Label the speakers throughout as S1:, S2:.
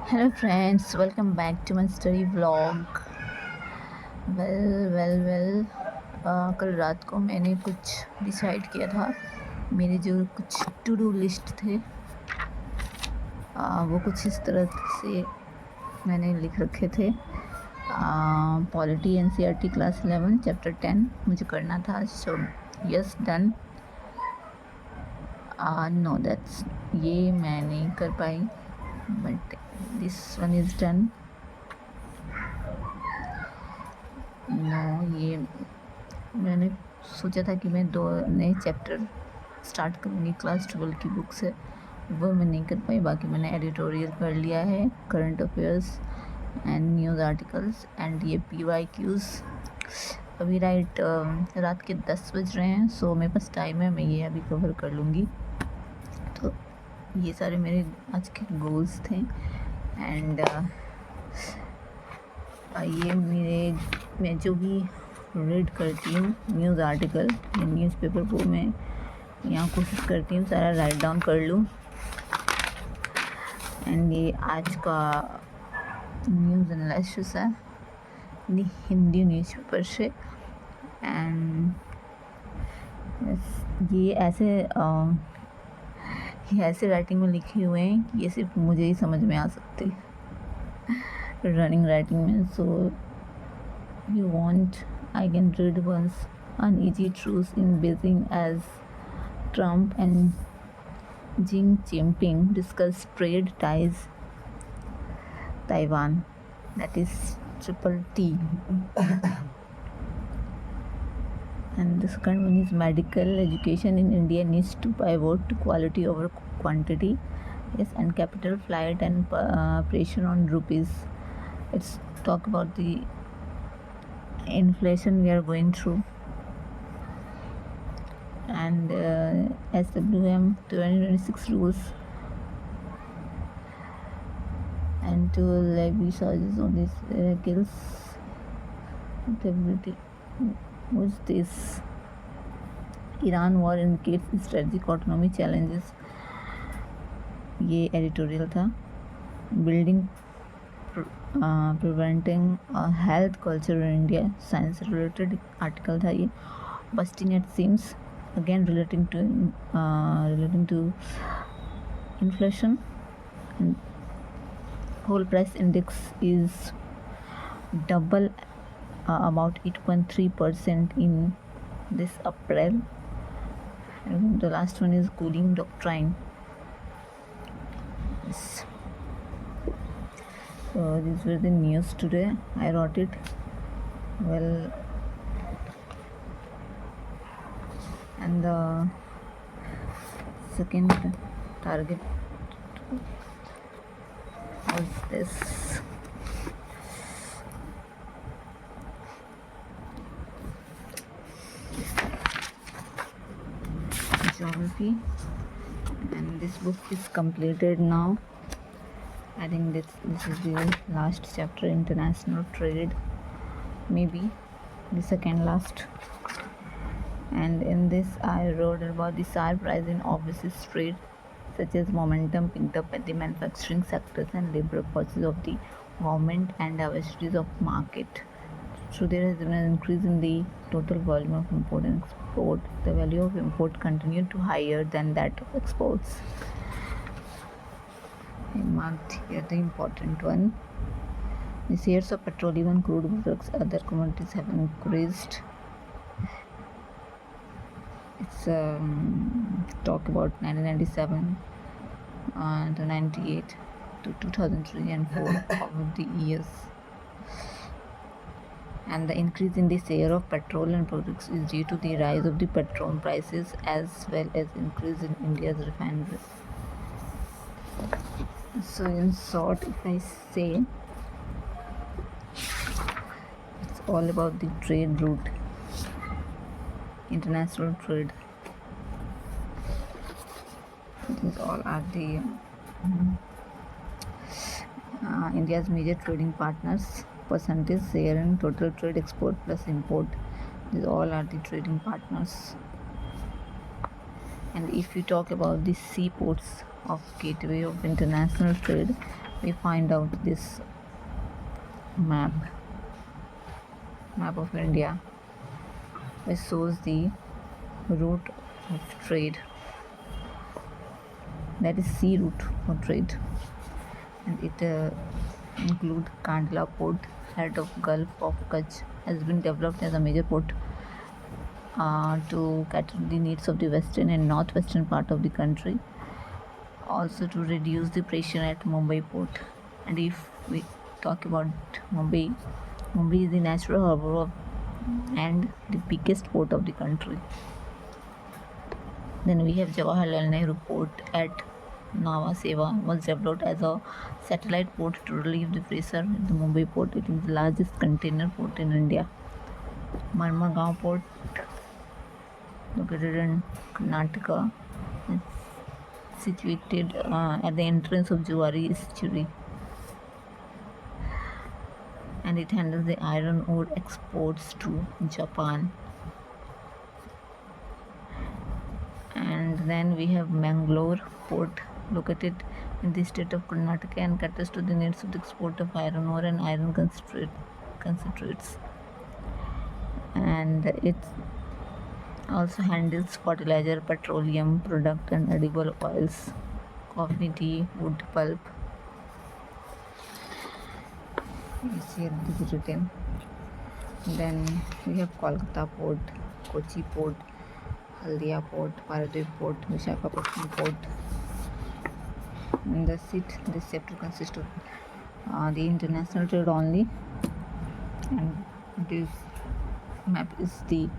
S1: Hello friends, welcome back to my study vlog. Well कल रात को मैंने कुछ डिसाइड किया था। मेरे जो कुछ टू डू लिस्ट थे वो कुछ इस तरह से मैंने लिख रखे थे। पॉलिटी एनसीईआरटी क्लास 11 चैप्टर 10 मुझे करना था। So yes done. No that's ये मैं नहीं कर पाई, but this one is done. No, ये मैंने सोचा था कि मैं 2 नए चैप्टर स्टार्ट करूँगी क्लास 12 की बुक से, वो मैं नहीं कर पाई। बाकी मैंने एडिटोरियल कर लिया है, current affairs and news articles and ये PYQs। अभी रात के 10 बज रहे हैं, सो मेरे पास टाइम है, मैं ये अभी कवर कर लूँगी। तो ये सारे मेरे आज के गोल्स थे। एंड ये मैं जो भी रीड करती हूँ न्यूज़ आर्टिकल या न्यूज़पेपर, वो मैं यहाँ कोशिश करती हूँ सारा राइट डाउन कर लूँ। एंड ये आज का न्यूज़ एनालिसिस है हिंदी न्यूज़पेपर से। एंड ये ऐसे राइटिंग में लिखे हुए हैं कि ये सिर्फ मुझे ही समझ में आ सकते रनिंग राइटिंग में। सो you want, I can read once uneasy truths in Beijing as Trump and Xi Jinping discuss trade ties Taiwan, that is triple T. And the second one is medical education in India needs to pivot to quality over quantity. Yes, and capital flight and pressure on rupees. Let's talk about the inflation we are going through. And SWM 2026 rules and to levy charges on these vehicles. What's this? Iran war indicates strategic autonomy challenges. ये editorial था। Building preventing health culture in India, science related article था ये। Busting at seams, again relating to inflation. And whole price index is double, about 8.3% in this April. And the last one is cooling doctrine. Yes. So these were the news today. I wrote it well. And the second target was this. Geography, and this book is completed now. I think this is the last chapter, international trade, maybe the second last. And in this I wrote about the sharp rise in overseas trade, such as momentum picked up at the manufacturing sectors and labor forces of the government and diversities of market. So there has been an increase in the total volume of import and export. The value of import continued to higher than that of exports. I marked here the important one. The shares of petroleum and crude products, other commodities have increased. It's talk about 1997 to 98 to 2003 and 4 over the years. And the increase in the share of petroleum products is due to the rise of the petrol prices as well as increase in India's refineries. So in short, if I say, it's all about the trade route, international trade. These all are the India's major trading partners, percentage share in total trade, export plus import. These all are the trading partners. And if you talk about the seaports of gateway of international trade, we find out this map of India, which shows the route of trade, that is sea route for trade, and it include Kandla port, head of Gulf of Kutch, has been developed as a major port to cater the needs of the western and northwestern part of the country, also to reduce the pressure at Mumbai port. And if we talk about Mumbai is the natural harbor of and the biggest port of the country. Then we have Jawaharlal Nehru Port at Nava Seva, was developed as a satellite port to relieve the pressure at the Mumbai port. It is the largest container port in India. Marmagaon Port, located in Karnataka, is situated at the entrance of Juari estuary, and it handles the iron ore exports to Japan. And then we have Mangalore Port, located in the state of Karnataka, and caters to the needs of the export of iron ore and iron concentrates. And it also handles fertilizer, petroleum product, and edible oils, coffee, tea, wood pulp. Here it is written. Then we have Kolkata Port, Kochi Port, Haldia Port, Paradip Port, Visakhapatnam Port. And that's it. This chapter consists of the international trade only, and this map is the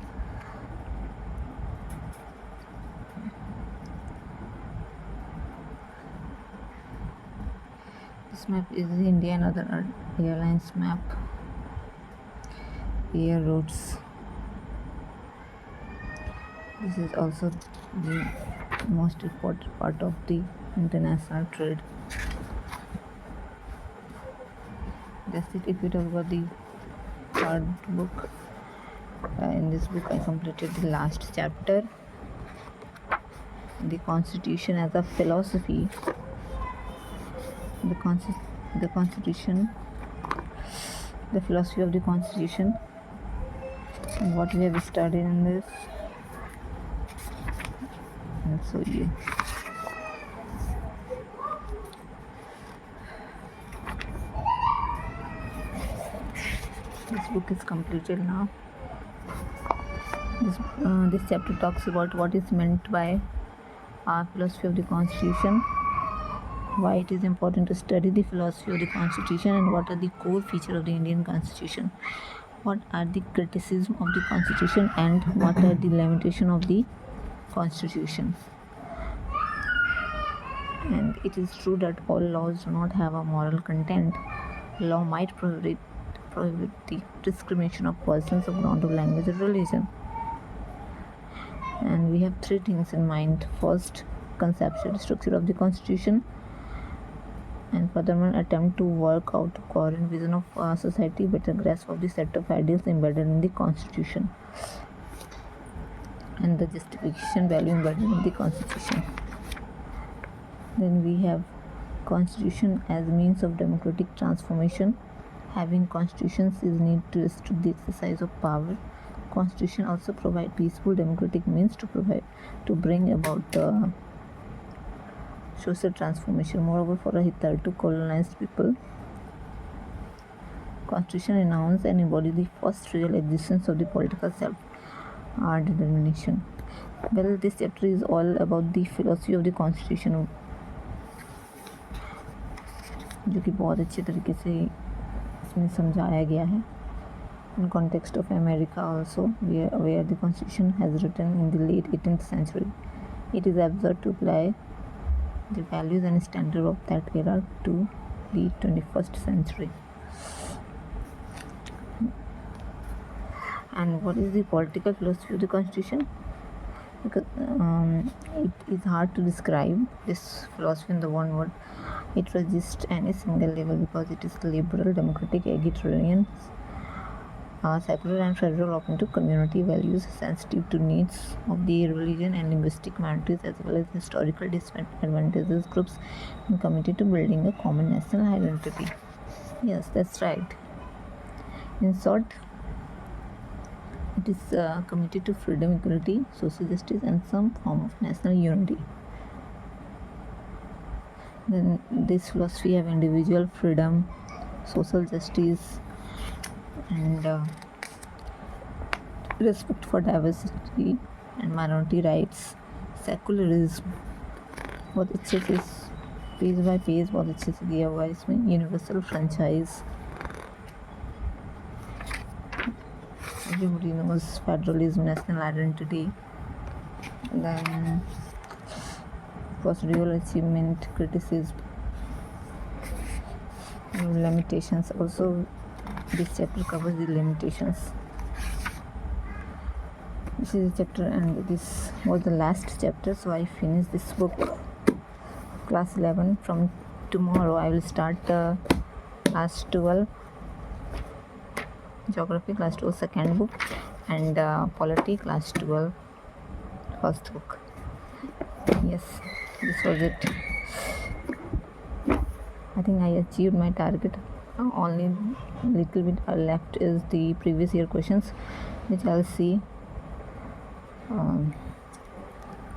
S1: India and other airlines map, air routes. This is also the most important part of the international trade. That's it. If you talk about the third book, in this book I completed the last chapter, the Constitution as a philosophy. The Constitution, the philosophy of the Constitution, and what we have studied in this. And so you. This book is completed now. This chapter talks about what is meant by our philosophy of the Constitution, why it is important to study the philosophy of the Constitution, and what are the core features of the Indian Constitution, what are the criticisms of the Constitution, and what are the limitations of the Constitution. And it is true that all laws do not have a moral content. Law might prohibit the discrimination of persons on ground of language or religion. And we have three things in mind. First, conceptual structure of the Constitution, and furthermore attempt to work out a coherent vision of society, better grasp of the set of ideals embedded in the Constitution, and the justification value embedded in the Constitution. Then we have Constitution as means of democratic transformation. Having constitutions is need to restrict the exercise of power. Constitution also provide peaceful democratic means to bring about social transformation. Moreover, for a hitherto colonized people, Constitution announces and embodies the first real existence of the political self-determination. Well, this chapter is all about the philosophy of the Constitution, जो कि बहुत अच्छे तरीके से इसमें समझाया गया है. In context of America also, where the Constitution has written in the late 18th century, it is absurd to apply the values and standards of that era to the 21st century. And what is the political philosophy of the Constitution? Because it is hard to describe this philosophy in the one word. It resists any single label because it is liberal, democratic, egalitarian, secular and federal open to community values, sensitive to needs of the religion and linguistic minorities as well as historical disadvantages groups, and committed to building a common national identity. Yes, that's right. In short, it is committed to freedom, equality, social justice, and some form of national unity. Then this philosophy have individual freedom, social justice, and respect for diversity and minority rights, secularism बहुत अच्छे से page bye page बहुत अच्छे से दिया हुआ है इसमें, universal franchise, everybody knows federalism, national identity, then procedural achievement, criticism, limitations. Also this chapter covers the limitations. This is a chapter and this was the last chapter, so I finished this book class 11. From tomorrow I will start class 12 geography, class 12 second book, and polity class 12 first book. Yes, this was it. I think I achieved my target. Only little bit left is the previous year questions, which I'll see